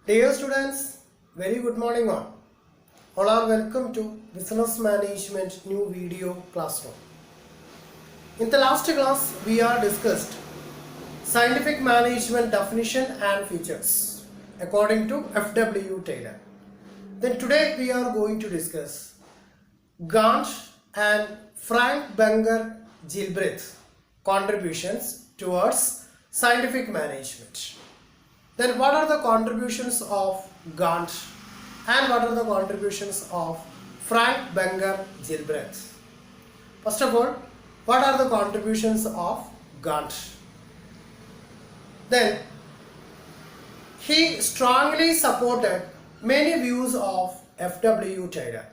Dear students, very good morning all. All are welcome to Business Management new video classroom. In the last class, we are discussed scientific management definition and features according to F.W. Taylor. Then today we are going to discuss Gantt and Frank Benger Gilbreth contributions towards scientific management. Then what are the contributions of Gantt and what are the contributions of Frank Benger Gilbreth? First of all, what are the contributions of Gantt? Then he strongly supported many views of F.W. Taylor.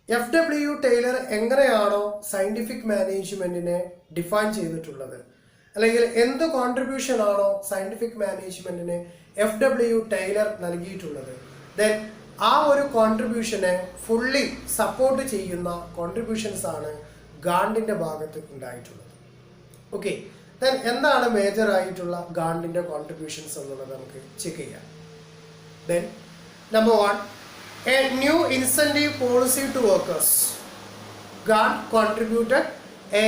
F.W. Taylor എങ്ങനെയാണോ scientific മാനേജ്മെൻറ്റിനെ define ചെയ്തിട്ടുള്ളത്, അല്ലെങ്കിൽ എന്ത് contribution ആണോ scientific മാനേജ്മെൻറ്റിന് F.W. Taylor നൽകിയിട്ടുള്ളത്, then ആ ഒരു കോൺട്രിബ്യൂഷനെ fully support ചെയ്യുന്ന contributions ആണ് ഗാണ്ടിൻ്റെ ഭാഗത്ത് ഉണ്ടായിട്ടുള്ളത്. ഓക്കെ, ദെൻ എന്താണ് മേജർ ആയിട്ടുള്ള ഗാണ്ടിൻ്റെ കോൺട്രിബ്യൂഷൻസ് എന്നുള്ളത് നമുക്ക് ചെക്ക് ചെയ്യാം. Then number 1, a new incentive policy to workers. Gantt contributed a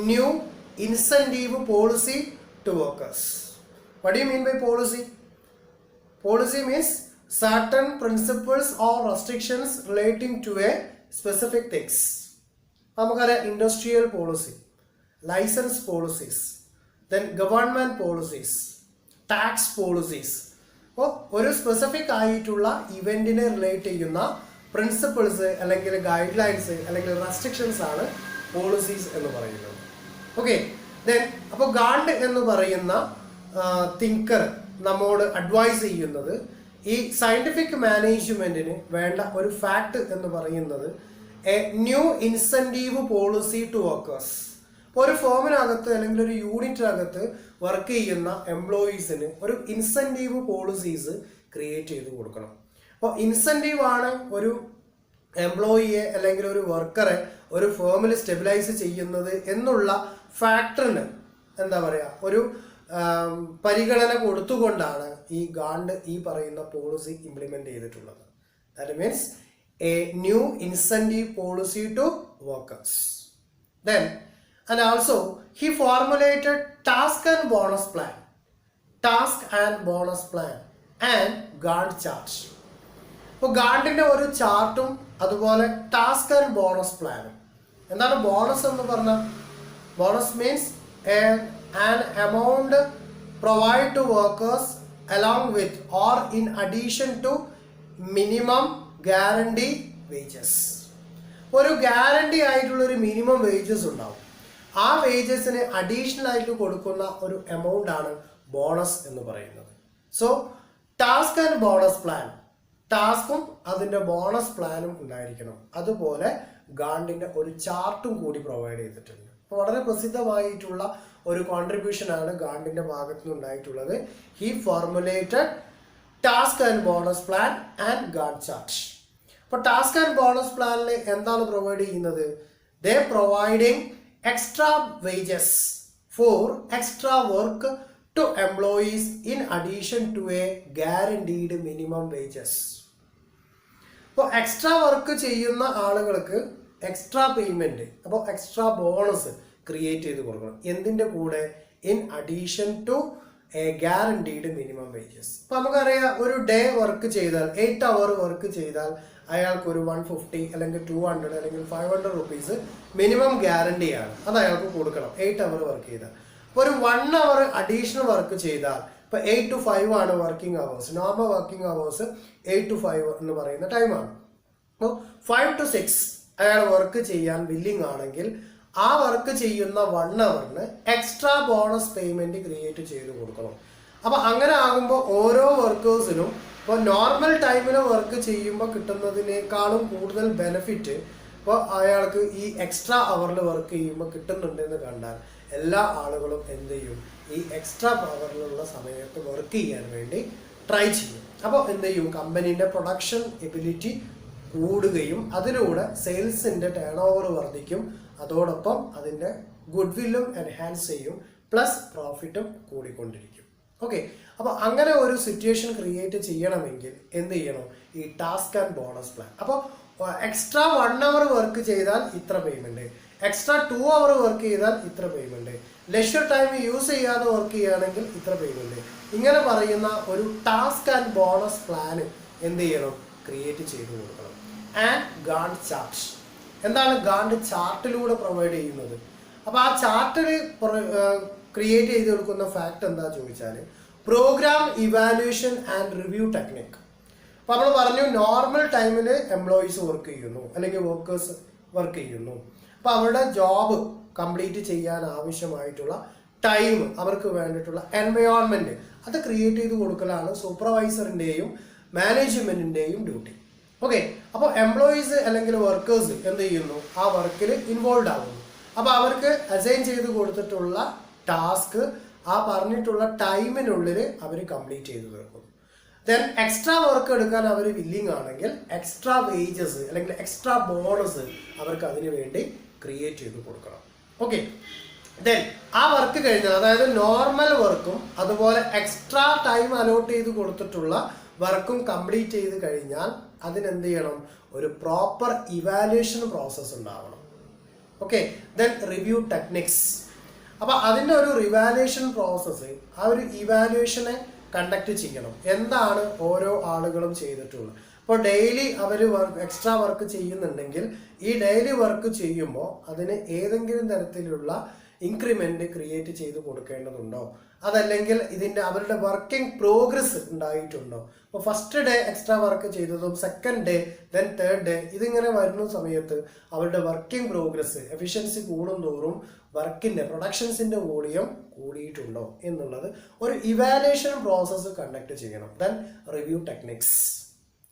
new incentive policy to workers. What do you mean by policy? Policy means certain principles or restrictions relating to a specific things. നമുക്കറിയാം industrial policy, license policies, then government policies, tax policies. അപ്പോൾ ഒരു specific ആയിട്ടുള്ള ഇവൻറ്റിനെ relate ചെയ്യുന്ന principles അല്ലെങ്കിൽ guidelines അല്ലെങ്കിൽ restrictions ആണ് policies എന്ന് പറയുന്നത്. ഓക്കെ, ദെൻ അപ്പോൾ ഗാണ്ട് എന്ന് പറയുന്ന തിങ്കർ നമ്മോട് അഡ്വൈസ് ചെയ്യുന്നത് ഈ സയൻറ്റിഫിക് മാനേജ്മെൻറ്റിന് വേണ്ട ഒരു ഫാക്ട് എന്ന് പറയുന്നത് a new incentive policy to workers. ഒരു ഫോമിനകത്ത് അല്ലെങ്കിൽ ഒരു യൂണിറ്റിനകത്ത് വർക്ക് ചെയ്യുന്ന എംപ്ലോയീസിന് ഒരു ഇൻസെൻറ്റീവ് പോളിസീസ് ക്രിയേറ്റ് ചെയ്ത് കൊടുക്കണം. അപ്പോൾ ഇൻസെൻറ്റീവ് ആണ് ഒരു എംപ്ലോയിയെ അല്ലെങ്കിൽ ഒരു വർക്കറെ ഒരു ഫേമിൽ സ്റ്റെബിലൈസ് ചെയ്യുന്നത് എന്നുള്ള ഫാക്ടറിന് എന്താ പറയുക, ഒരു പരിഗണന കൊടുത്തുകൊണ്ടാണ് ഈ ഗാണ്ട് ഈ പറയുന്ന പോളിസി ഇംപ്ലിമെൻ്റ് ചെയ്തിട്ടുള്ളത്. That means a new incentive policy to workers. Then and also he formulated task and bonus plan and Gantt chart. അപ്പോൾ ഗാണ്ടിൻ്റെ ഒരു ചാർട്ടും അതുപോലെ ടാസ്ക് ആൻഡ് ബോണസ് പ്ലാനും. എന്താണ് ബോണസ് എന്ന് പറഞ്ഞാൽ? Bonus means an amount provide to workers along with or in addition to minimum guarantee wages. ഒരു guarantee ആയിട്ടുള്ളൊരു minimum wages ഉണ്ടാവും. ആ വേജസിന് അഡീഷണൽ ആയിട്ട് കൊടുക്കുന്ന ഒരു എമൗണ്ട് ആണ് ബോണസ് എന്ന് പറയുന്നത്. So task and bonus plan, ടാസ്കും അതിൻ്റെ ബോണസ് പ്ലാനും ഉണ്ടായിരിക്കണം. അതുപോലെ ഗാണ്ടിൻ്റെ ഒരു ചാർട്ടും കൂടി പ്രൊവൈഡ് ചെയ്തിട്ടുണ്ട്. അപ്പോൾ വളരെ പ്രസിദ്ധമായിട്ടുള്ള ഒരു കോൺട്രിബ്യൂഷൻ ആണ് ഗാണ്ടിൻ്റെ ഭാഗത്തു നിന്ന് ഉണ്ടായിട്ടുള്ളത്. He formulated task and bonus plan and Gantt chart. അപ്പോൾ ടാസ്ക് ആൻഡ് ബോണസ് പ്ലാനിൽ എന്താണ് പ്രൊവൈഡ് ചെയ്യുന്നത്? They providing extra wages for extra work to employees in addition to a guaranteed minimum wages. അപ്പോൾ എക്സ്ട്രാ വർക്ക് ചെയ്യുന്ന ആളുകൾക്ക് extra payment, അപ്പോൾ extra bonus create ചെയ്ത് കൊടുക്കണം. എന്തിൻ്റെ കൂടെ? In addition to a guaranteed minimum wages. അപ്പോൾ നമുക്കറിയാം, ഒരു ഡേ വർക്ക് ചെയ്താൽ 8 hour വർക്ക് ചെയ്താൽ അയാൾക്കൊരു 150 അല്ലെങ്കിൽ 200 അല്ലെങ്കിൽ 500 rupees മിനിമം ഗ്യാരണ്ടിയാണ്, അത് അയാൾക്ക് കൊടുക്കണം 8 hour വർക്ക് ചെയ്താൽ. അപ്പോൾ ഒരു 1 hour അഡീഷണൽ വർക്ക് ചെയ്താൽ, ഇപ്പോൾ 8 to 5 ആണ് working hours, normal working hours 8 to 5 എന്ന് പറയുന്ന ടൈമാണ്. അപ്പോൾ 5 to 6 അയാൾ വർക്ക് ചെയ്യാൻ വില്ലിങ് ആണെങ്കിൽ ആ വർക്ക് ചെയ്യുന്ന 1 hourന് എക്സ്ട്രാ ബോണസ് പേയ്മെൻറ്റ് ക്രിയേറ്റ് ചെയ്ത് കൊടുക്കണം. അപ്പോൾ അങ്ങനെ ആകുമ്പോൾ ഓരോ വർക്കേഴ്സിനും ഇപ്പോൾ നോർമൽ ടൈമിൽ വർക്ക് ചെയ്യുമ്പോൾ കിട്ടുന്നതിനേക്കാളും കൂടുതൽ ബെനിഫിറ്റ് ഇപ്പോൾ അയാൾക്ക് ഈ എക്സ്ട്രാ അവറിൽ വർക്ക് ചെയ്യുമ്പോൾ കിട്ടുന്നുണ്ടെന്ന് കണ്ടാൽ എല്ലാ ആളുകളും എന്ത് ചെയ്യും? ഈ എക്സ്ട്രാ അവറിലുള്ള സമയത്ത് വർക്ക് ചെയ്യാൻ വേണ്ടി ട്രൈ ചെയ്യും. അപ്പോൾ എന്ത് ചെയ്യും? കമ്പനീൻ്റെ പ്രൊഡക്ഷൻ എബിലിറ്റി കൂടുകയും അതിലൂടെ സെയിൽസിൻ്റെ ടേൺ ഓവർ വർദ്ധിക്കും. അതോടൊപ്പം അതിൻ്റെ ഗുഡ് വില്ലും എൻഹാൻസ് ചെയ്യും, പ്ലസ് പ്രോഫിറ്റും കൂടിക്കൊണ്ടിരിക്കും. ഓക്കെ, അപ്പോൾ അങ്ങനെ ഒരു സിറ്റുവേഷൻ ക്രിയേറ്റ് ചെയ്യണമെങ്കിൽ എന്ത് ചെയ്യണം? ഈ ടാസ്ക് ആൻഡ് ബോണസ് പ്ലാൻ. അപ്പോൾ എക്സ്ട്രാ 1 hour വർക്ക് ചെയ്താൽ ഇത്ര പേയ്മെൻറ്റ്, എക്സ്ട്രാ 2 hour വർക്ക് ചെയ്താൽ ഇത്ര പേയ്മെൻറ്റ്, ലെഷർ ടൈം യൂസ് ചെയ്യാതെ വർക്ക് ചെയ്യുകയാണെങ്കിൽ ഇത്ര പേയ്മെൻറ്റ്, ഇങ്ങനെ പറയുന്ന ഒരു ടാസ്ക് ആൻഡ് ബോണസ് പ്ലാന് എന്ത് ചെയ്യണം? ക്രിയേറ്റ് ചെയ്ത് കൊടുക്കണം. And Gantt chart. എന്താണ് ഗാണ്ട് ചാർട്ടിലൂടെ പ്രൊവൈഡ് ചെയ്യുന്നത്? അപ്പോൾ ആ ചാർട്ടിൽ ക്രിയേറ്റ് ചെയ്ത് കൊടുക്കുന്ന ഫാക്ട് എന്താ ചോദിച്ചാൽ programme evaluation and review technique. അപ്പോൾ നമ്മൾ പറഞ്ഞു നോർമൽ ടൈമിൽ എംപ്ലോയീസ് വർക്ക് ചെയ്യുന്നു അല്ലെങ്കിൽ വർക്കേഴ്സ് വർക്ക് ചെയ്യുന്നു. അപ്പോൾ അവരുടെ ജോബ് കംപ്ലീറ്റ് ചെയ്യാൻ ആവശ്യമായിട്ടുള്ള ടൈം, അവർക്ക് വേണ്ടിയിട്ടുള്ള എൻവയോൺമെൻറ്റ് അത് ക്രിയേറ്റ് ചെയ്ത് കൊടുക്കലാണ് സൂപ്പർവൈസറിൻ്റെയും മാനേജ്മെൻറ്റിൻ്റെയും ഡ്യൂട്ടി. ഓക്കെ, അപ്പോൾ എംപ്ലോയീസ് അല്ലെങ്കിൽ വർക്കേഴ്സ് എന്ത് ചെയ്യുന്നു? ആ വർക്കിൽ ഇൻവോൾവ് ആകുന്നു. അപ്പോൾ അവർക്ക് അസൈൻ ചെയ്ത് കൊടുത്തിട്ടുള്ള ടാസ്ക് ആ പറഞ്ഞിട്ടുള്ള ടൈമിനുള്ളിൽ അവർ കംപ്ലീറ്റ് ചെയ്ത് തീർക്കുന്നു. ദെൻ എക്സ്ട്രാ വർക്ക് എടുക്കാൻ അവർ വില്ലിങ് ആണെങ്കിൽ എക്സ്ട്രാ വേജസ് അല്ലെങ്കിൽ എക്സ്ട്രാ ബോണസ് അവർക്ക് അതിനു വേണ്ടി ക്രിയേറ്റ് ചെയ്ത് കൊടുക്കണം. ഓക്കെ, ദെൻ ആ വർക്ക് കഴിഞ്ഞാൽ, അതായത് നോർമൽ വർക്കും അതുപോലെ എക്സ്ട്രാ ടൈം അലോട്ട് ചെയ്ത് കൊടുത്തിട്ടുള്ള വർക്കും കംപ്ലീറ്റ് ചെയ്ത് കഴിഞ്ഞാൽ അതിനെന്ത് ചെയ്യണം? ഒരു പ്രോപ്പർ ഇവാലുവേഷൻ പ്രോസസ്സ് ഉണ്ടാവണം. Okay, then review techniques. അപ്പോൾ അതിൻ്റെ ഒരു റിവാലുവേഷൻ പ്രോസസ്സ്, ആ ഒരു ഇവാലുവേഷനെ കണ്ടക്ട് ചെയ്യണം. എന്താണ് ഓരോ ആളുകളും ചെയ്തിട്ടുള്ളത്? ഇപ്പോൾ ഡെയിലി അവർ എക്സ്ട്രാ വർക്ക് ചെയ്യുന്നുണ്ടെങ്കിൽ ഈ ഡെയിലി വർക്ക് ചെയ്യുമ്പോൾ അതിന് ഏതെങ്കിലും തരത്തിലുള്ള ഇൻക്രിമെൻ്റ് ക്രിയേറ്റ് ചെയ്ത് കൊടുക്കേണ്ടതുണ്ടോ? അതല്ലെങ്കിൽ ഇതിൻ്റെ അവരുടെ വർക്കിംഗ് പ്രോഗ്രസ് ഉണ്ടായിട്ടുണ്ടോ? ഇപ്പോൾ ഫസ്റ്റ് ഡേ എക്സ്ട്രാ വർക്ക് ചെയ്തതും second day then third day ഇതിങ്ങനെ വരുന്ന സമയത്ത് അവരുടെ വർക്കിംഗ് പ്രോഗ്രസ് എഫിഷ്യൻസി കൂടുന്തോറും വർക്കിൻ്റെ പ്രൊഡക്ഷൻസിൻ്റെ വോളിയം കൂടിയിട്ടുണ്ടോ എന്നുള്ളത് ഒരു ഇവാലുവേഷൻ പ്രോസസ്സ് കണ്ടക്ട് ചെയ്യണം. Then review techniques.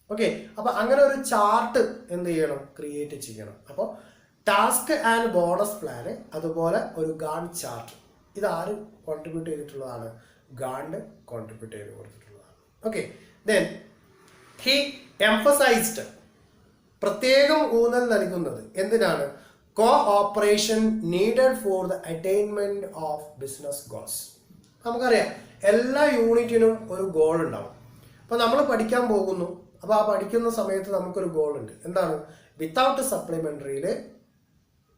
ഓക്കെ, അപ്പോൾ അങ്ങനെ ഒരു ചാർട്ട് എന്ത് ചെയ്യണം? ക്രിയേറ്റ് ചെയ്യണം. അപ്പോൾ ടാസ്ക് ആൻഡ് ബോണസ് പ്ലാന്, അതുപോലെ ഒരു ഗാണ്ട് ചാർട്ട്, ഇതാര് കോൺട്രിബ്യൂട്ട് ചെയ്തിട്ടുള്ളതാണ്? ഗാണ്ട് കോൺട്രിബ്യൂട്ട് ചെയ്ത് കൊടുത്തിട്ടുള്ളതാണ്. ഓക്കെ, ദെൻ ഹി എംഫസൈസ്ഡ്, പ്രത്യേകം ഊന്നൽ നൽകുന്നത് എന്തിനാണ്? Cooperation needed for the attainment of business goals. നമുക്കറിയാം എല്ലാ യൂണിറ്റിനും ഒരു ഗോൾ ഉണ്ടാവും. അപ്പോൾ നമ്മൾ പഠിക്കാൻ പോകുന്നു, അപ്പോൾ ആ പഠിക്കുന്ന സമയത്ത് നമുക്കൊരു ഗോൾ ഉണ്ട്. എന്താണ്? വിത്തൗട്ട് സപ്ലിമെൻ്ററിയിൽ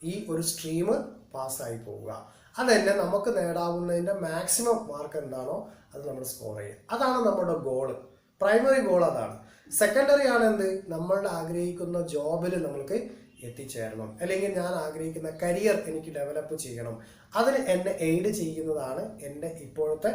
ഈ ഒരു സ്ട്രീം പാസ്സായി പോവുക. അത് തന്നെ നമുക്ക് നേടാവുന്നതിൻ്റെ മാക്സിമം മാർക്ക് എന്താണോ അത് നമ്മൾ സ്കോർ ചെയ്യുക. അതാണ് നമ്മുടെ ഗോള്. പ്രൈമറി ഗോൾ അതാണ്. സെക്കൻഡറി ആണ് എന്ത്? നമ്മളുടെ ആഗ്രഹിക്കുന്ന ജോബിൽ നമ്മൾക്ക് എത്തിച്ചേരണം, അല്ലെങ്കിൽ ഞാൻ ആഗ്രഹിക്കുന്ന കരിയർ എനിക്ക് ഡെവലപ്പ് ചെയ്യണം. അതിന് എന്നെ എയ്ഡ് ചെയ്യുന്നതാണ് എൻ്റെ ഇപ്പോഴത്തെ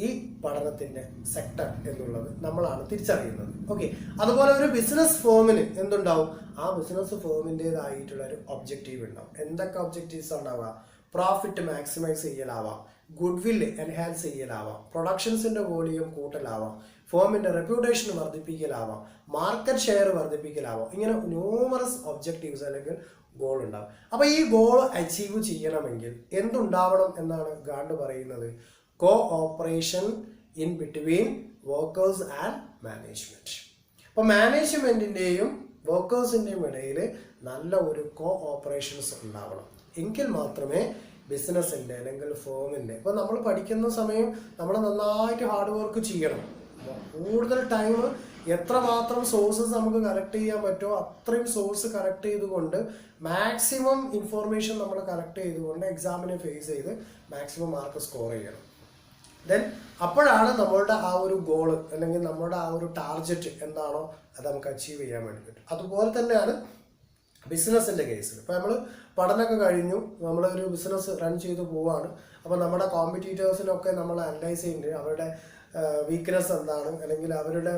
ഈ പഠനത്തിൻ്റെ സെക്ടർ എന്നുള്ളത് നമ്മളാണ് തിരിച്ചറിയുന്നത്. ഓക്കെ, അതുപോലെ ഒരു ബിസിനസ് ഫോമിന് എന്തുണ്ടാവും? ആ ബിസിനസ് ഫോമിൻ്റേതായിട്ടുള്ള ഒരു ഒബ്ജക്റ്റീവ് ഉണ്ടാവും. എന്തൊക്കെ ഒബ്ജക്റ്റീവ്സ് ഉണ്ടാവുക? പ്രോഫിറ്റ് മാക്സിമൈസ് ചെയ്യലാവാം, ഗുഡ് വില്ല് എൻഹാൻസ് ചെയ്യലാവാം, പ്രൊഡക്ഷൻസിൻ്റെ വോളിയം കൂട്ടലാവാം, ഫോമിൻ്റെ റെപ്യൂട്ടേഷൻ വർദ്ധിപ്പിക്കലാവാം, മാർക്കറ്റ് ഷെയർ വർദ്ധിപ്പിക്കലാവാം. ഇങ്ങനെ ന്യൂമറസ് ഒബ്ജക്റ്റീവ്സ് അല്ലെങ്കിൽ ഗോൾ ഉണ്ടാവും. അപ്പോൾ ഈ ഗോൾ അച്ചീവ് ചെയ്യണമെങ്കിൽ എന്തുണ്ടാവണം എന്നാണ് ഗാണ്ട് പറയുന്നത്? Cooperation in between workers and management. അപ്പോൾ മാനേജ്മെൻറ്റിൻ്റെയും വർക്കേഴ്സിൻ്റെയും ഇടയിൽ നല്ല ഒരു കോഓപ്പറേഷൻസ് ഉണ്ടാവണം. എങ്കിൽ മാത്രമേ ബിസിനസ്സിൻ്റെ അല്ലെങ്കിൽ ഫേമിൻ്റെ, ഇപ്പോൾ നമ്മൾ പഠിക്കുന്ന സമയം നമ്മൾ നന്നായിട്ട് ഹാർഡ് വർക്ക് ചെയ്യണം. കൂടുതൽ ടൈം എത്രമാത്രം സോഴ്സസ് നമുക്ക് കലക്ട് ചെയ്യാൻ പറ്റുമോ അത്രയും സോഴ്സ് കലക്ട് ചെയ്തുകൊണ്ട് മാക്സിമം ഇൻഫോർമേഷൻ നമ്മൾ കലക്ട് ചെയ്തുകൊണ്ട് എക്സാമിനെ ഫേസ് ചെയ്ത് മാക്സിമം മാർക്ക് സ്കോർ ചെയ്യണം. ദെൻ അപ്പോഴാണ് നമ്മളുടെ ആ ഒരു ഗോള് അല്ലെങ്കിൽ നമ്മുടെ ആ ഒരു ടാർഗറ്റ് എന്താണോ അത് നമുക്ക് അച്ചീവ് ചെയ്യാൻ വേണ്ടി പറ്റും. അതുപോലെ തന്നെയാണ് ബിസിനസ്സിൻ്റെ കേസിൽ. ഇപ്പോൾ നമ്മൾ പഠനമൊക്കെ കഴിഞ്ഞു, നമ്മളൊരു ബിസിനസ് റൺ ചെയ്ത് പോവുകയാണ്. അപ്പോൾ നമ്മുടെ കോമ്പറ്റീറ്റേഴ്സിനൊക്കെ നമ്മൾ അനലൈസ് ചെയ്യുന്നുണ്ട്, അവരുടെ വീക്ക്നെസ് എന്താണ് അല്ലെങ്കിൽ അവരുടെ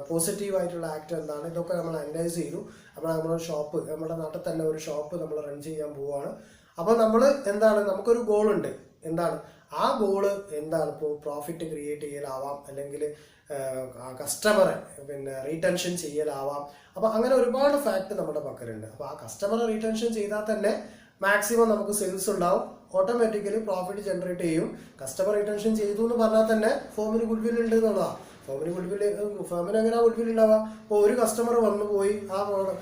പോസിറ്റീവായിട്ടുള്ള ആക്ട് എന്താണ്, ഇതൊക്കെ നമ്മൾ അനലൈസ് ചെയ്തു. അപ്പോൾ നമ്മുടെ ഷോപ്പ്, നമ്മുടെ നാട്ടിൽ തന്നെ ഒരു ഷോപ്പ് നമ്മൾ റൺ ചെയ്യാൻ പോവുകയാണ്. അപ്പോൾ നമ്മൾ എന്താണ്, നമുക്കൊരു ഗോളുണ്ട്. എന്താണ് ആ ഗോള്? എന്താണ്? ഇപ്പോൾ പ്രോഫിറ്റ് ക്രിയേറ്റ് ചെയ്യലാവാം, അല്ലെങ്കിൽ കസ്റ്റമറെ റീടെൻഷൻ ചെയ്യലാവാം. അപ്പോൾ അങ്ങനെ ഒരുപാട് ഫാക്ട് നമ്മുടെ പക്കലുണ്ട്. അപ്പോൾ ആ കസ്റ്റമറെ റീടെൻഷൻ ചെയ്താൽ തന്നെ മാക്സിമം നമുക്ക് സെയിൽസ് ഉണ്ടാവും, ഓട്ടോമാറ്റിക്കലി പ്രോഫിറ്റ് ജനറേറ്റ് ചെയ്യും. കസ്റ്റമർ റീടെൻഷൻ ചെയ്തു എന്ന് പറഞ്ഞാൽ തന്നെ ഫോമിന് ഗുഡ് വിൽ ഉണ്ട് എന്നുള്ളതാണ്. ഫേമിന് എങ്ങനെയാണ് ഗുഡ് വിൽ ഉണ്ടാവുക? ഇപ്പോൾ ഒരു കസ്റ്റമർ വന്നു പോയി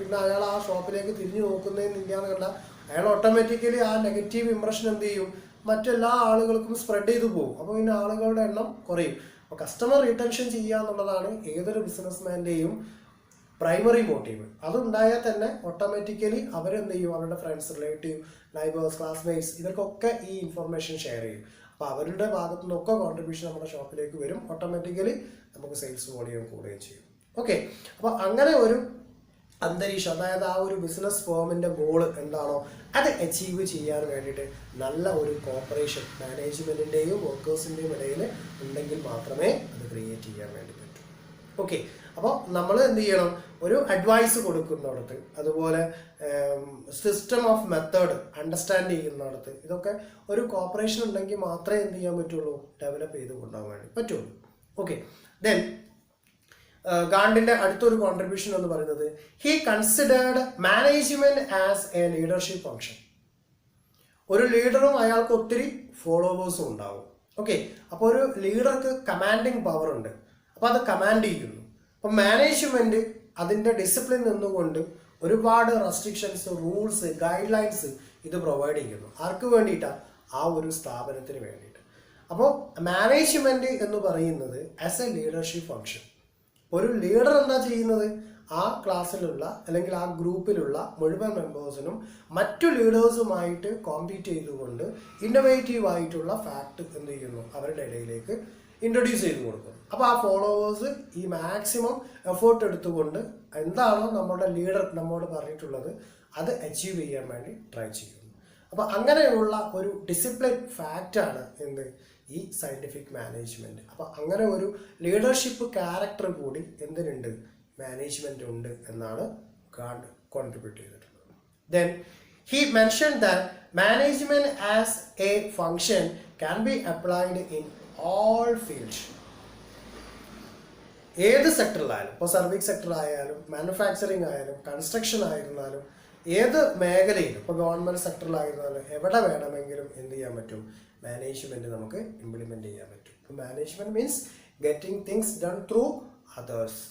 പിന്നെ അയാൾ ആ ഷോപ്പിലേക്ക് തിരിഞ്ഞു നോക്കുന്നതിന് കണ്ട അയാൾ ഓട്ടോമാറ്റിക്കലി ആ നെഗറ്റീവ് ഇംപ്രഷൻ എന്ത് ചെയ്യും? മറ്റെല്ലാ ആളുകൾക്കും സ്പ്രെഡ് ചെയ്തു പോകും. അപ്പോൾ പിന്നെ ആളുകളുടെ എണ്ണം കുറയും. അപ്പോൾ കസ്റ്റമർ റീറ്റൻഷൻ ചെയ്യുക എന്നുള്ളതാണ് ഏതൊരു ബിസിനസ്മാൻ്റെയും പ്രൈമറി മോട്ടീവ്. അതുണ്ടായാൽ തന്നെ ഓട്ടോമാറ്റിക്കലി അവരെന്ത് ചെയ്യും, അവരുടെ ഫ്രണ്ട്സ്, റിലേറ്റീവ്, നൈബേഴ്സ്, ക്ലാസ്മേറ്റ്സ് ഇവർക്കൊക്കെ ഈ ഇൻഫർമേഷൻ ഷെയർ ചെയ്യും. അപ്പോൾ അവരുടെ ഭാഗത്തു നിന്നൊക്കെ കോൺട്രിബ്യൂഷൻ നമ്മുടെ ഷോപ്പിലേക്ക് വരും. ഓട്ടോമാറ്റിക്കലി നമുക്ക് സെയിൽസ് വോളിയം കൂടുകയും ചെയ്യും. ഓക്കെ, അപ്പോൾ അങ്ങനെ ഒരു അന്തരീക്ഷം, അതായത് ആ ഒരു ബിസിനസ് ഫേമിൻ്റെ ഗോള് എന്താണോ അത് അച്ചീവ് ചെയ്യാൻ വേണ്ടിയിട്ട് നല്ല ഒരു കോപ്പറേഷൻ മാനേജ്മെൻറ്റിൻ്റെയും വർക്കേഴ്സിൻ്റെയും ഇടയിൽ ഉണ്ടെങ്കിൽ മാത്രമേ അത് ക്രിയേറ്റ് ചെയ്യാൻ വേണ്ടി പറ്റൂ. ഓക്കെ, അപ്പോൾ നമ്മൾ എന്ത് ചെയ്യണം, ഒരു അഡ്വൈസ് കൊടുക്കുന്നിടത്ത്, അതുപോലെ സിസ്റ്റം ഓഫ് മെത്തേഡ് അണ്ടർസ്റ്റാൻഡ് ചെയ്യുന്നിടത്ത്, ഇതൊക്കെ ഒരു കോപ്പറേഷൻ ഉണ്ടെങ്കിൽ മാത്രമേ എന്ത് ചെയ്യാൻ പറ്റുള്ളൂ, ഡെവലപ്പ് ചെയ്ത് കൊണ്ടുപോകാൻ വേണ്ടി പറ്റുള്ളൂ. ഓക്കെ, ദെൻ ഗാണ്ടിന്റെ അടുത്തൊരു കോൺട്രിബ്യൂഷൻ എന്ന് പറയുന്നത് he considered management as A leadership function. ഒരു ലീഡറും അയാൾക്ക് ഒത്തിരി ഫോളോവേഴ്സും ഉണ്ടാവും. ഓക്കെ, അപ്പോൾ ഒരു ലീഡർക്ക് കമാൻഡിങ് പവർ ഉണ്ട്, അപ്പോൾ അത് കമാൻഡ് ചെയ്യുന്നു. അപ്പം മാനേജ്മെന്റ് അതിൻ്റെ ഡിസിപ്ലിൻ നിന്നുകൊണ്ട് ഒരുപാട് റെസ്ട്രിക്ഷൻസ്, റൂൾസ്, ഗൈഡ് ലൈൻസ് ഇത് പ്രൊവൈഡ് ചെയ്യുന്നു. ആർക്ക് വേണ്ടിയിട്ടാണ്? ആ ഒരു സ്ഥാപനത്തിന് വേണ്ടിയിട്ട്. അപ്പോൾ മാനേജ്മെന്റ് എന്ന് പറയുന്നത് ആസ് എ ലീഡർഷിപ്പ് ഫംഗ്ഷൻ. ഒരു ലീഡർ എന്താ ചെയ്യുന്നത്, ആ ക്ലാസ്സിലുള്ള അല്ലെങ്കിൽ ആ ഗ്രൂപ്പിലുള്ള മുഴുവൻ മെമ്പേഴ്സിനും മറ്റു ലീഡേഴ്സുമായിട്ട് കോമ്പീറ്റ് ചെയ്തുകൊണ്ട് ഇന്നോവേറ്റീവ് ആയിട്ടുള്ള ഫാക്ട് എന്ത് ചെയ്യുന്നു, അവരുടെ ഇടയിലേക്ക് ഇൻട്രൊഡ്യൂസ് ചെയ്ത് കൊടുക്കുന്നു. അപ്പോൾ ആ ഫോളോവേഴ്സ് ഈ മാക്സിമം എഫേർട്ട് എടുത്തുകൊണ്ട് എന്താണോ നമ്മുടെ ലീഡർ നമ്മോട് പറഞ്ഞിട്ടുള്ളത് അത് അച്ചീവ് ചെയ്യാൻ വേണ്ടി ട്രൈ ചെയ്യുന്നു. അപ്പോൾ അങ്ങനെയുള്ള ഒരു ഡിസിപ്ലിൻ ഫാക്റ്റാണ് എന്ത്, ഈ സയൻറ്റിഫിക് മാനേജ്മെൻറ്റ്. അപ്പോൾ അങ്ങനെ ഒരു ലീഡർഷിപ്പ് ക്യാരക്ടർ കൂടി എന്തിനുണ്ട്, മാനേജ്മെൻ്റ് ഉണ്ട് എന്നാണ് ഗാണ്ട് കോൺട്രിബ്യൂട്ട് ചെയ്തിട്ടുള്ളത്. Then he mention that management as A function can be applied in all fields. ഏത് സെക്ടറിലായാലും, ഇപ്പോൾ സർവീസ് സെക്ടറായാലും, മാനുഫാക്ചറിങ് ആയാലും, കൺസ്ട്രക്ഷൻ ആയിരുന്നാലും, ഏത് മേഖലയിലും, ഇപ്പോൾ ഗവൺമെൻറ് സെക്ടറിലായിരുന്നാലും എവിടെ വേണമെങ്കിലും എന്ത് ചെയ്യാൻ പറ്റും, മാനേജ്മെൻറ്റ് നമുക്ക് ഇംപ്ലിമെൻറ്റ് ചെയ്യാൻ പറ്റും. Management means getting things done through others.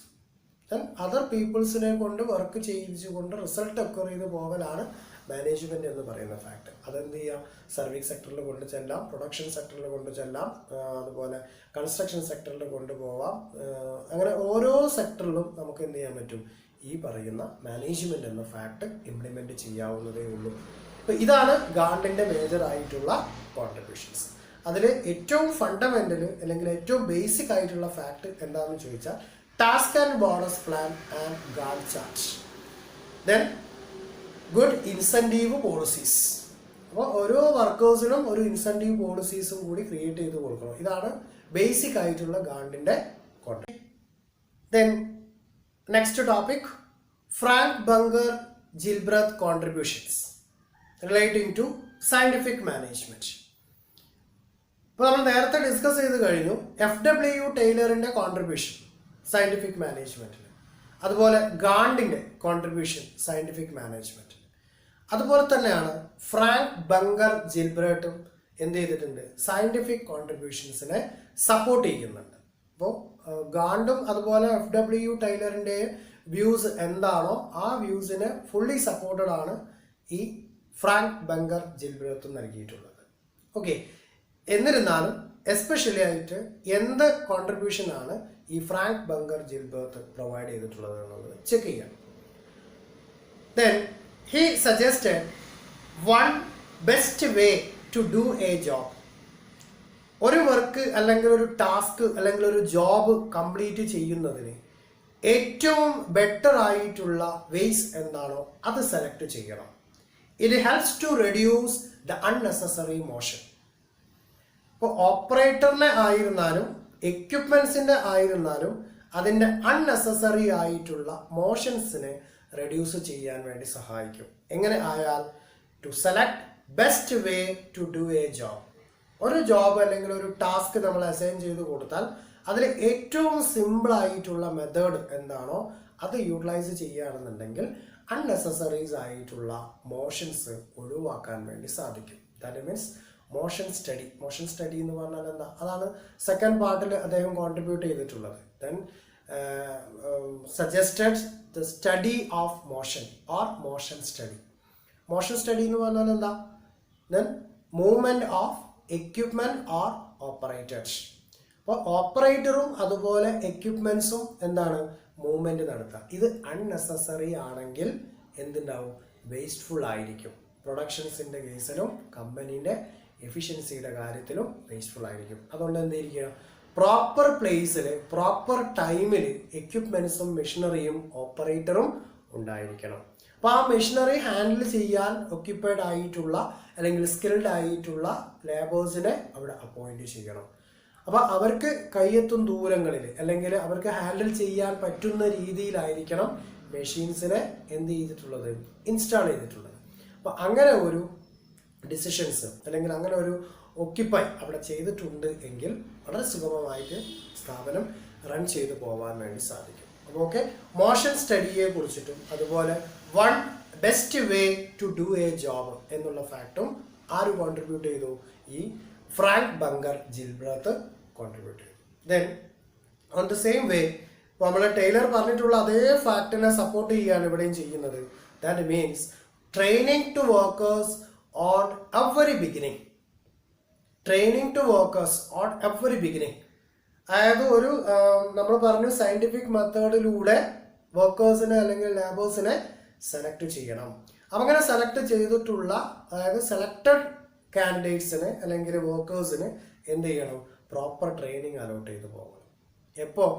Then other പീപ്പിൾസിനെ കൊണ്ട് വർക്ക് ചെയ്യിച്ചുകൊണ്ട് റിസൾട്ട് അക്വയർ ചെയ്ത് പോകലാണ് മാനേജ്മെൻറ്റ് എന്ന് പറയുന്ന ഫാക്ട്. അതെന്ത് ചെയ്യാം, സർവീസ് സെക്ടറിൽ കൊണ്ട് ചെല്ലാം, പ്രൊഡക്ഷൻ സെക്ടറിൽ കൊണ്ട് ചെല്ലാം, അതുപോലെ കൺസ്ട്രക്ഷൻ സെക്ടറിൽ കൊണ്ടുപോവാം. അങ്ങനെ ഓരോ സെക്ടറിലും നമുക്ക് എന്ത് ചെയ്യാൻ പറ്റും, ഈ പറയുന്ന മാനേജ്മെൻറ്റ് എന്ന ഫാക്ട് ഇംപ്ലിമെൻറ്റ് ചെയ്യാവുന്നതേ ഉള്ളൂ. അപ്പോൾ ഇതാണ് ഗാണ്ടിൻ്റെ മേജർ ആയിട്ടുള്ള കോൺട്രിബ്യൂഷൻസ്. അതിൽ ഏറ്റവും ഫണ്ടമെൻ്റൽ അല്ലെങ്കിൽ ഏറ്റവും ബേസിക് ആയിട്ടുള്ള ഫാക്ട് എന്താണെന്ന് ചോദിച്ചാൽ task and bonus plan and Gantt chart. Then good incentive policies. അപ്പോൾ ഓരോ വർക്കേഴ്സിനും ഒരു ഇൻസെൻറ്റീവ് പോളിസീസും കൂടി ക്രിയേറ്റ് ചെയ്ത് കൊടുക്കണം. ഇതാണ് ബേസിക് ആയിട്ടുള്ള ഗാണ്ടിൻ്റെ contribution. Then next topic, Frank Bunker Gilbreth contributions relating to scientific management. ഇപ്പോൾ നമ്മൾ നേരത്തെ ഡിസ്കസ് ചെയ്ത് കഴിഞ്ഞു FW ടൈലറിൻ്റെ കോൺട്രിബ്യൂഷൻ സയൻറ്റിഫിക് മാനേജ്മെൻറ്റിൽ, അതുപോലെ ഗാണ്ടിൻ്റെ കോൺട്രിബ്യൂഷൻ സയൻറ്റിഫിക് മാനേജ്മെൻറ്റിൽ. അതുപോലെ തന്നെയാണ് ഫ്രാങ്ക് ബങ്കർ ജിൽബ്രട്ടും എന്ത് ചെയ്തിട്ടുണ്ട്, സയൻറ്റിഫിക് കോൺട്രിബ്യൂഷൻസിനെ സപ്പോർട്ട് ചെയ്യുന്നുണ്ട്. അപ്പോൾ ഗാണ്ടും അതുപോലെ FW ടൈലറിൻ്റെ വ്യൂസ് എന്താണോ ആ വ്യൂസിന് ഫുള്ളി സപ്പോർട്ടഡ് ആണ് ഈ ഫ്രാങ്ക് ബങ്കർ ജിൽബ്രത്തും നൽകിയിട്ടുള്ളത്. ഓക്കെ, എന്നിരുന്നാലും എസ്പെഷ്യലി ആയിട്ട് എന്ത് കോൺട്രിബ്യൂഷനാണ് ഈ ഫ്രാങ്ക് ബങ്കർ ജിൽബർത്ത് പ്രൊവൈഡ് ചെയ്തിട്ടുള്ളത് എന്നുള്ളത് ചെക്ക് ചെയ്യാം. Then he suggested one best way to do a job. ഒരു വർക്ക് അല്ലെങ്കിൽ ഒരു ടാസ്ക് അല്ലെങ്കിൽ ഒരു ജോബ് കംപ്ലീറ്റ് ചെയ്യുന്നതിന് ഏറ്റവും ബെറ്റർ ആയിട്ടുള്ള വേസ് എന്താണോ അത് സെലക്ട് ചെയ്യണം. It helps to reduce the unnecessary motion. ഇപ്പോൾ ഓപ്പറേറ്ററിനെ ആയിരുന്നാലും എക്യുപ്മെൻസിൻ്റെ ആയിരുന്നാലും അതിൻ്റെ അൺനെസസറി ആയിട്ടുള്ള മോഷൻസിനെ റെഡ്യൂസ് ചെയ്യാൻ വേണ്ടി സഹായിക്കും. എങ്ങനെ ആയാൽ, to select best way to do a job. ഒരു ജോബ് അല്ലെങ്കിൽ ഒരു ടാസ്ക് നമ്മൾ അസൈൻ ചെയ്ത് കൊടുത്താൽ അതിൽ ഏറ്റവും സിമ്പിളായിട്ടുള്ള മെത്തേഡ് എന്താണോ അത് യൂട്ടിലൈസ് ചെയ്യുകയാണെന്നുണ്ടെങ്കിൽ അൺനെസസറീസ് ആയിട്ടുള്ള മോഷൻസ് ഒഴിവാക്കാൻ വേണ്ടി സാധിക്കും. That means motion study. Motion study എന്ന് പറഞ്ഞാൽ എന്താ, അതാണ് സെക്കൻഡ് പാർട്ടിൽ അദ്ദേഹം കോൺട്രിബ്യൂട്ട് ചെയ്തിട്ടുള്ളത്. Then suggested the study of motion or motion study. Motion study എന്ന് പറഞ്ഞാൽ എന്താ, then movement of equipment or operators. അപ്പോൾ ഓപ്പറേറ്ററും അതുപോലെ എക്യുപ്മെൻസും എന്താണ് മൂവ്മെൻറ്റ് നടത്തുക. ഇത് അൺനെസസറി ആണെങ്കിൽ എന്തുണ്ടാവും? വേസ്റ്റ്ഫുൾ ആയിരിക്കും. പ്രൊഡക്ഷൻസിൻ്റെ കേസിലും കമ്പനീൻ്റെ എഫിഷ്യൻസിയുടെ കാര്യത്തിലും വേസ്റ്റ്ഫുൾ ആയിരിക്കും. അതുകൊണ്ട് എന്തായിരിക്കുക, പ്രോപ്പർ പ്ലേസിൽ പ്രോപ്പർ ടൈമിൽ എക്യുപ്മെൻസും മെഷീനറിയും ഓപ്പറേറ്ററും ഉണ്ടായിരിക്കണം. അപ്പോൾ ആ മെഷീനറി ഹാൻഡിൽ ചെയ്യാൻ ഒക്യുപ്പൈഡ് ആയിട്ടുള്ള അല്ലെങ്കിൽ സ്കിൽഡ് ആയിട്ടുള്ള ലേബേഴ്സിനെ അവിടെ അപ്പോയിൻറ്റ് ചെയ്യണം. അപ്പോൾ അവർക്ക് കയ്യെത്തും ദൂരങ്ങളിൽ അല്ലെങ്കിൽ അവർക്ക് ഹാൻഡിൽ ചെയ്യാൻ പറ്റുന്ന രീതിയിലായിരിക്കണം മെഷീൻസിനെ എന്ത് ചെയ്തിട്ടുള്ളത്, ഇൻസ്റ്റാൾ ചെയ്തിട്ടുള്ളത്. അപ്പോൾ അങ്ങനെ ഒരു ഡിസിഷൻസ് അല്ലെങ്കിൽ അങ്ങനെ ഒരു ഒക്യുപ്പൈ അവിടെ ചെയ്തിട്ടുണ്ട് എങ്കിൽ വളരെ സുഗമമായിട്ട് സ്ഥാപനം റൺ ചെയ്തു പോകാൻ വേണ്ടി സാധിക്കും. അപ്പോൾ ഓക്കെ, മോഷൻ സ്റ്റഡിയെ കുറിച്ചിട്ടും അതുപോലെ one best way to do a job എന്നുള്ള ഫാക്റ്റും ആര് കോൺട്രിബ്യൂട്ട് ചെയ്തു? ഈ ഫ്രാങ്ക് ബങ്കർ ജിൽബ്രത്ത് കോൺട്രിബ്യൂട്ട് ചെയ്തു. Then on the same way ഇപ്പോൾ നമ്മൾ ടൈലർ പറഞ്ഞിട്ടുള്ള അതേ ഫാക്റ്റിനെ സപ്പോർട്ട് ചെയ്യുകയാണ് ഇവിടെയും ചെയ്യുന്നത്. That means training to workers on every beginning. Training to workers on every beginning, അതായത് ഒരു നമ്മൾ പറഞ്ഞു സയൻറ്റിഫിക് മെത്തേഡിലൂടെ വർക്കേഴ്സിനെ അല്ലെങ്കിൽ ലേബേഴ്സിനെ സെലക്ട് ചെയ്യണം. അപ്പം അങ്ങനെ സെലക്ട് ചെയ്തിട്ടുള്ള അതായത് സെലക്റ്റഡ് കാൻഡിഡേറ്റ്സിന് അല്ലെങ്കിൽ വർക്കേഴ്സിന് എന്ത് ചെയ്യണം? പ്രോപ്പർ ട്രെയിനിങ് അലോട്ട് ചെയ്ത് പോകണം. എപ്പോൾ?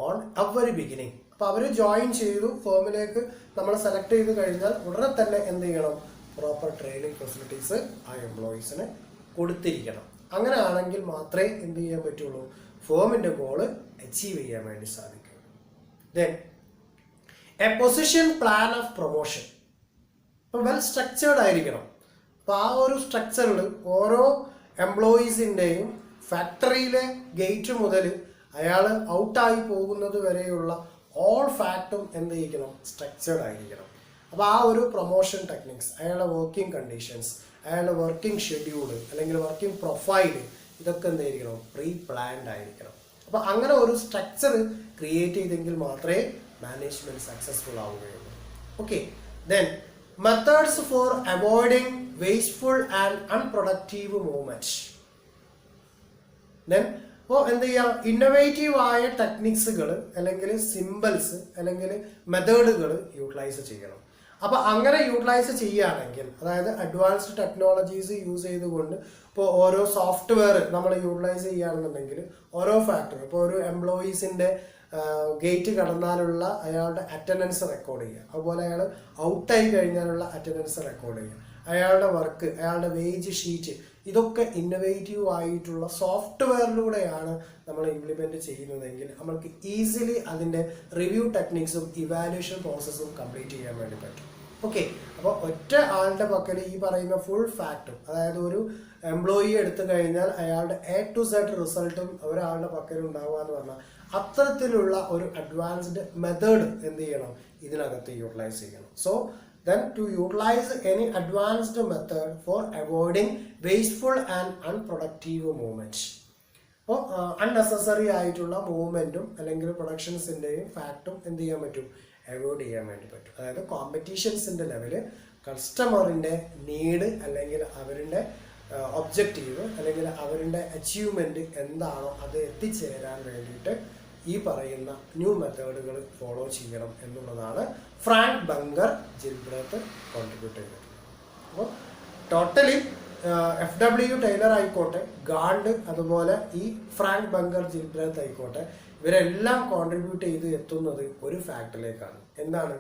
On every beginning. അപ്പോൾ അവർ ജോയിൻ ചെയ്തു ഫേമിലേക്ക് നമ്മൾ സെലക്ട് ചെയ്ത് കഴിഞ്ഞാൽ ഉടനെ തന്നെ എന്ത് ചെയ്യണം? പ്രോപ്പർ ട്രെയിനിങ് ഫെസിലിറ്റീസ് ആ എംപ്ലോയീസിന് കൊടുത്തിരിക്കണം. അങ്ങനെ ആണെങ്കിൽ മാത്രമേ എന്ത് ചെയ്യാൻ പറ്റുള്ളൂ? ഫേമിൻ്റെ ഗോള് അച്ചീവ് ചെയ്യാൻ വേണ്ടി സാധിക്കും. Then A position plan of promotion. ഇപ്പോൾ വെൽ സ്ട്രക്ചേർഡ് ആയിരിക്കണം. അപ്പോൾ ആ ഒരു സ്ട്രക്ചറിൽ ഓരോ എംപ്ലോയീസിൻ്റെയും ഫാക്ടറിയിലെ ഗേറ്റ് മുതൽ അയാൾ ഔട്ടായി പോകുന്നത് വരെയുള്ള ഓൾ ഫാക്റ്റും എന്ത് ചെയ്യിക്കണം? സ്ട്രക്ചേർഡ് ആയിരിക്കണം. അപ്പോൾ ആ ഒരു പ്രൊമോഷൻ ടെക്നിക്സ്, അയാളുടെ വർക്കിംഗ് കണ്ടീഷൻസ്, അയാളുടെ വർക്കിംഗ് ഷെഡ്യൂള് അല്ലെങ്കിൽ വർക്കിംഗ് പ്രൊഫൈല്, ഇതൊക്കെ എന്തായിരിക്കണം? പ്രീ പ്ലാൻഡ് ആയിരിക്കണം. അപ്പോൾ അങ്ങനെ ഒരു സ്ട്രക്ചർ ക്രിയേറ്റ് ചെയ്തെങ്കിൽ മാത്രമേ മാനേജ്മെൻറ്റ് സക്സസ്ഫുൾ ആവുകയുള്ളൂ. Okay, then methods four avoiding wasteful and unproductive movement. Then അപ്പോൾ എന്ത് ചെയ്യുക? ഇന്നോവേറ്റീവ് ആയ ടെക്നിക്സുകൾ അല്ലെങ്കിൽ സിമ്പിൾസ് അല്ലെങ്കിൽ മെത്തേഡുകൾ യൂട്ടിലൈസ് ചെയ്യണം. അപ്പോൾ അങ്ങനെ യൂട്ടിലൈസ് ചെയ്യുകയാണെങ്കിൽ, അതായത് അഡ്വാൻസ്ഡ് ടെക്നോളജീസ് യൂസ് ചെയ്തുകൊണ്ട് ഇപ്പോൾ ഓരോ സോഫ്റ്റ്വെയർ നമ്മൾ യൂട്ടിലൈസ് ചെയ്യുകയാണെന്നുണ്ടെങ്കിൽ ഓരോ ഫാക്ടർ, ഇപ്പോൾ ഒരു എംപ്ലോയീസിൻ്റെ ഗേറ്റ് കടന്നാലുള്ള അയാളുടെ അറ്റൻഡൻസ് റെക്കോർഡ് ചെയ്യുക, അതുപോലെ അയാൾ ഔട്ടായി കഴിഞ്ഞാലുള്ള അറ്റൻഡൻസ് റെക്കോർഡ് ചെയ്യുക, അയാളുടെ വർക്ക്, അയാളുടെ വേജ് ഷീറ്റ്, ഇതൊക്കെ ഇന്നോവേറ്റീവ് ആയിട്ടുള്ള സോഫ്റ്റ്വെയറിലൂടെയാണ് നമ്മൾ ഇംപ്ലിമെൻറ്റ് ചെയ്യുന്നതെങ്കിൽ നമ്മൾക്ക് ഈസിലി അതിൻ്റെ റിവ്യൂ ടെക്നിക്സും ഇവാലുവേഷൻ പ്രോസസ്സും കംപ്ലീറ്റ് ചെയ്യാൻ വേണ്ടി പറ്റും. ഓക്കെ, അപ്പോൾ ഒറ്റ ആളുടെ പക്കൽ ഈ പറയുന്ന ഫുൾ ഫാക്റ്റും, അതായത് ഒരു എംപ്ലോയി എടുത്തു കഴിഞ്ഞാൽ അയാളുടെ A to Z റിസൾട്ടും ഒരാളുടെ പക്കൽ ഉണ്ടാവുക എന്ന് പറഞ്ഞാൽ അത്തരത്തിലുള്ള ഒരു അഡ്വാൻസ്ഡ് മെത്തേഡ് എന്ത് ചെയ്യണം? ഇതിനകത്ത് യൂട്ടിലൈസ് ചെയ്യണം. So then to utilize any advanced method for avoiding wasteful and unproductive movements. അപ്പോൾ അൺനെസസറി ആയിട്ടുള്ള മൂവ്മെൻറ്റും അല്ലെങ്കിൽ പ്രൊഡക്ഷൻസിൻ്റെയും ഫാക്റ്റും എന്ത് ചെയ്യാൻ പറ്റും? അവോയ്ഡ് ചെയ്യാൻ വേണ്ടി പറ്റും. അതായത് കോമ്പറ്റീഷൻസിൻ്റെ ലെവല് കസ്റ്റമറിൻ്റെ നീഡ് അല്ലെങ്കിൽ അവരുടെ ഒബ്ജക്റ്റീവ് അല്ലെങ്കിൽ അവരുടെ അച്ചീവ്മെൻറ്റ് എന്താണോ അത് എത്തിച്ചേരാൻ വേണ്ടിയിട്ട് ഈ പറയുന്ന ന്യൂ മെത്തേഡുകൾ ഫോളോ ചെയ്യണം എന്നുള്ളതാണ് ഫ്രാങ്ക് ബങ്കർ ജിൽബ്രത്ത് കോൺട്രിബ്യൂട്ട് ചെയ്തിട്ടുള്ളത്. അപ്പോൾ ടോട്ടലി FW ടൈലർ ആയിക്കോട്ടെ, ഗാണ്ട്, അതുപോലെ ഈ ഫ്രാങ്ക് ബങ്കർ ജിൽബ്രത്ത് ആയിക്കോട്ടെ, ഇവരെല്ലാം കോൺട്രിബ്യൂട്ട് ചെയ്ത് എത്തുന്നത് ഒരു ഫാക്റ്റിലേക്കാണ്. എന്താണ്?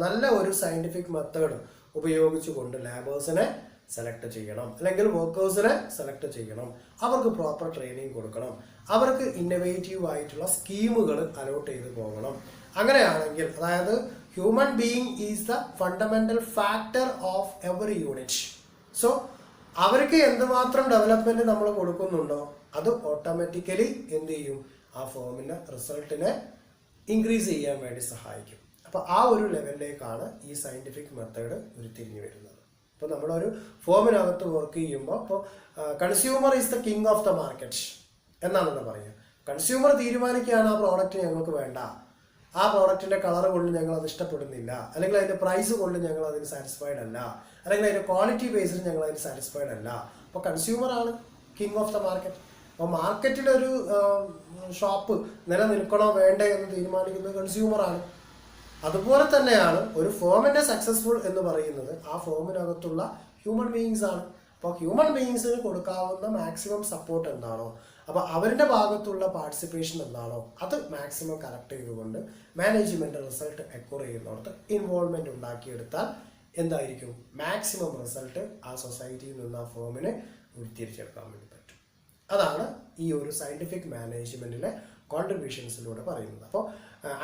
നല്ല ഒരു സയൻറ്റിഫിക് മെത്തേഡ് ഉപയോഗിച്ചുകൊണ്ട് ലേബേഴ്സിനെ സെലക്ട് ചെയ്യണം അല്ലെങ്കിൽ വർക്കേഴ്സിനെ സെലക്ട് ചെയ്യണം, അവർക്ക് പ്രോപ്പർ ട്രെയിനിങ് കൊടുക്കണം, അവർക്ക് ഇന്നോവേറ്റീവ് ആയിട്ടുള്ള സ്കീമുകൾ അലോട്ട് ചെയ്ത് പോകണം. അങ്ങനെയാണെങ്കിൽ, അതായത് human being is the fundamental factor of every unit. So അവർക്ക് എന്തുമാത്രം ഡെവലപ്മെന്റ് നമ്മൾ കൊടുക്കുന്നുണ്ടോ അത് ഓട്ടോമാറ്റിക്കലി എന്ത് ചെയ്യും? ആ ഫോമിൻ്റെ റിസൾട്ടിനെ ഇൻക്രീസ് ചെയ്യാൻ വേണ്ടി സഹായിക്കും. അപ്പോൾ ആ ഒരു ലെവലിലേക്കാണ് ഈ സയൻറ്റിഫിക് മെത്തേഡ് ഉരുത്തിരിഞ്ഞു വരുന്നത്. ഇപ്പോൾ നമ്മളൊരു ഫോമിനകത്ത് വർക്ക് ചെയ്യുമ്പോൾ ഇപ്പോൾ consumer is the king of the market എന്നാണെന്ന് പറയുക. കൺസ്യൂമർ തീരുമാനിക്കുകയാണ് ആ പ്രോഡക്റ്റ് ഞങ്ങൾക്ക് വേണ്ട, ആ പ്രോഡക്റ്റിൻ്റെ കളർ കൊണ്ട് ഞങ്ങൾ അത് ഇഷ്ടപ്പെടുന്നില്ല, അല്ലെങ്കിൽ അതിൻ്റെ പ്രൈസ് കൊണ്ട് ഞങ്ങൾ അതിന് സാറ്റിസ്ഫൈഡ് അല്ല, അല്ലെങ്കിൽ അതിൻ്റെ ക്വാളിറ്റി ബേസിൽ ഞങ്ങൾ അതിന് സാറ്റിസ്ഫൈഡ് അല്ല. അപ്പോൾ കൺസ്യൂമറാണ് കിങ് ഓഫ് ദ മാർക്കറ്റ്. അപ്പോൾ മാർക്കറ്റിലൊരു ഷോപ്പ് നിലനിൽക്കണോ വേണ്ടേ എന്ന് തീരുമാനിക്കുന്നത് കൺസ്യൂമറാണ്. അതുപോലെ തന്നെയാണ് ഒരു ഫേമിൻ്റെ സക്സസ്ഫുൾ എന്ന് പറയുന്നത് ആ ഫേമിനകത്തുള്ള ഹ്യൂമൻ ബീയിങ്സ് ആണ്. അപ്പോൾ ഹ്യൂമൻ ബീയിങ്സിന് കൊടുക്കാവുന്ന മാക്സിമം സപ്പോർട്ട് എന്താണോ, അപ്പോൾ അവരുടെ ഭാഗത്തുള്ള പാർട്ടിസിപ്പേഷൻ എന്താണോ അത് മാക്സിമം കറക്റ്റ് ചെയ്തുകൊണ്ട് മാനേജ്മെൻറ്റ് റിസൾട്ട് അക്വയർ ചെയ്യുന്നിടത്ത് ഇൻവോൾവ്മെൻറ്റ് ഉണ്ടാക്കിയെടുത്താൽ എന്തായിരിക്കും മാക്സിമം റിസൾട്ട് ആ സൊസൈറ്റിയിൽ നിന്ന് ആ ഫേമിന് ഉരുത്തിരിച്ചെടുക്കാൻ വേണ്ടി പറ്റും. അതാണ് ഈ ഒരു സയൻറ്റിഫിക് മാനേജ്മെൻറ്റിലെ കോൺട്രിബ്യൂഷൻസിലൂടെ പറയുന്നത്. അപ്പോൾ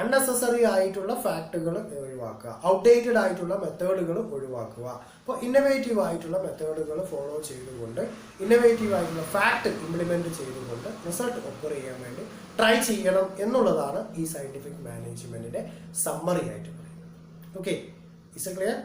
അൺനെസസറി ആയിട്ടുള്ള ഫാക്റ്റുകൾ ഒഴിവാക്കുക, ഔട്ട്ഡേറ്റഡ് ആയിട്ടുള്ള മെത്തേഡുകൾ ഒഴിവാക്കുക. അപ്പോൾ ഇന്നോവേറ്റീവ് ആയിട്ടുള്ള മെത്തേഡുകൾ ഫോളോ ചെയ്തുകൊണ്ട് ഇന്നോവേറ്റീവ് ആയിട്ടുള്ള ഫാക്റ്റ് ഇംപ്ലിമെൻറ്റ് ചെയ്തുകൊണ്ട് റിസൾട്ട് ഒക്കർ ചെയ്യാൻ വേണ്ടി ട്രൈ ചെയ്യണം എന്നുള്ളതാണ് ഈ സയൻറ്റിഫിക് മാനേജ്മെൻറ്റിൻ്റെ സമ്മറി ആയിട്ട് പറയുന്നത്. Okay, is clear?